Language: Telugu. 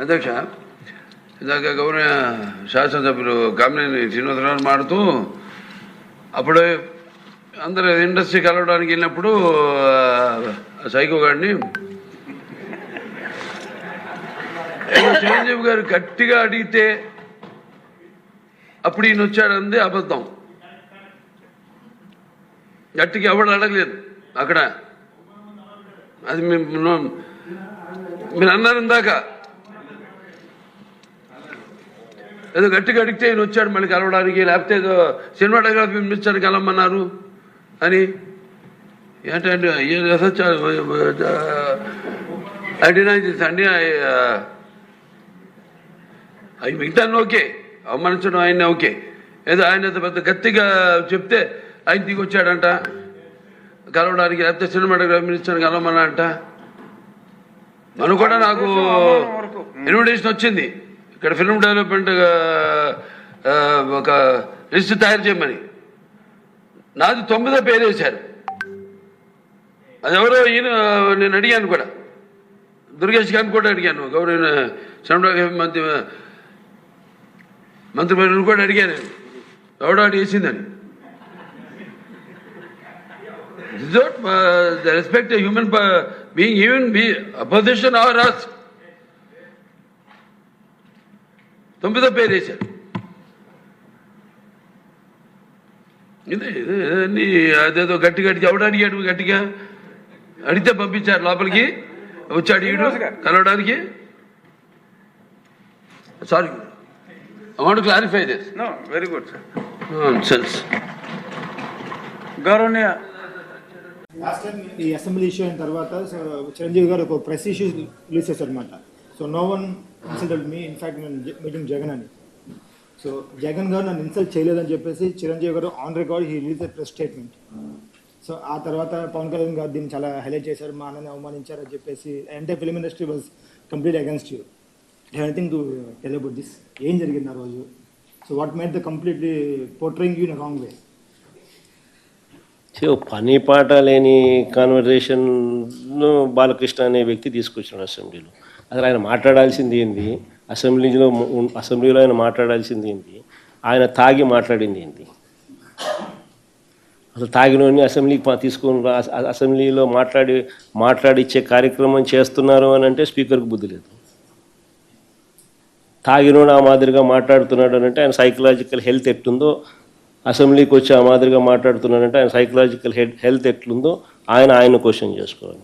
అధ్యక్ష, ఇందాక గౌరవ శాసనసభ్యులు కామినేని శ్రీనివాసరావు మాడుతూ అప్పుడు అందరూ ఇండస్ట్రీ కలవడానికి వెళ్ళినప్పుడు సైకో గారిని చిరంజీవి గారు గట్టిగా అడిగితే అప్పుడు ఈయన వచ్చాడంది అబద్ధం. గట్టిగా ఎవడు అడగలేదు అక్కడ. అది మీరు అన్నారు ఇందాక, ఏదో గట్టిగా అడిగితే ఈయన వచ్చాడు మళ్ళీ కలవడానికి, లేకపోతే ఏదో సినిమాటోగ్రఫీ మినిస్టర్ కలవమన్నారు అని. ఏంటంటే అండి అవి మిగతా ఓకే, అవమానించడం ఆయన ఓకే. ఏదో ఆయన పెద్ద గట్టిగా చెప్తే ఆయన దిగి వచ్చాడంట కలవడానికి, లేకపోతే సినిమాటోగ్రఫీ మినిస్టర్ కలవమన్నా అంట. మనం కూడా నాకు ఇన్విటేషన్ వచ్చింది ఇక్కడ ఫిల్మ్ డెవలప్మెంట్ ఒక లిస్ట్ తయారు చేయమని. నాది 9వ పేరు వేశారు. అది ఎవరో ఈయన నేను అడిగాను కూడా, దుర్గేష్ గారిని కూడా అడిగాను, గౌరవ సినిమాటోగ్రఫీ మంత్రివర్యులు కూడా అడిగాను ఎవడో వేసిందని. The respect a human being, even be opposition or us. 9వ పేరు వేశారు. ఇదే అదేదో గట్టిగా ఎవడు అడిగాడు, గట్టిగా అడిగితే పంపించారు లోపలికి, వచ్చాడు ఈడు కలవడానికి. Sorry, I want to clarify this. No, very good, sir. Nonsense. గౌరవనీయ లాస్ట్ టైం ఈ అసెంబ్లీ ఇష్యూ అయిన తర్వాత చిరంజీవి గారు ఒక ప్రెస్ ఇష్యూ రిలీజ్ చేశారు అనమాట. So no one insulted me, in fact నేను మీటింగ్ జగన్ అని. సో జగన్ గారు నన్ను ఇన్సల్ట్ చేయలేదని చెప్పేసి చిరంజీవి గారు on record he release a press statement. So ఆ తర్వాత పవన్ కళ్యాణ్ గారు దీన్ని చాలా హైలైట్ చేశారు, మా అన్నని అవమానించారు అని చెప్పేసి. Entire film industry was complete against you. Anything to tell about this? ఏం జరిగింది ఆ రోజు? So what made the completely portraying you in wrong way? పని పాట లేని కాన్వర్జేషన్ను బాలకృష్ణ అనే వ్యక్తి తీసుకొచ్చాడు అసెంబ్లీలో. అసలు ఆయన మాట్లాడాల్సింది ఏంది? అసెంబ్లీలో ఆయన మాట్లాడాల్సింది ఏంటి? ఆయన తాగి మాట్లాడింది ఏంటి? అసలు తాగినోని అసెంబ్లీకి తీసుకొని అసెంబ్లీలో మాట్లాడిచ్చే కార్యక్రమం చేస్తున్నారు అని అంటే స్పీకర్కి బుద్ధి లేదు. తాగినోడు ఆ మాదిరిగా మాట్లాడుతున్నాడు అని అంటే ఆయన సైకలాజికల్ హెల్త్ ఎట్టుందో, అసెంబ్లీకి వచ్చి ఆ మాదిరిగా మాట్లాడుతున్నాడంటే ఆయన సైకలాజికల్ హెల్త్ ఎట్లుందో ఆయన క్వశ్చన్ చేసుకోవాలి.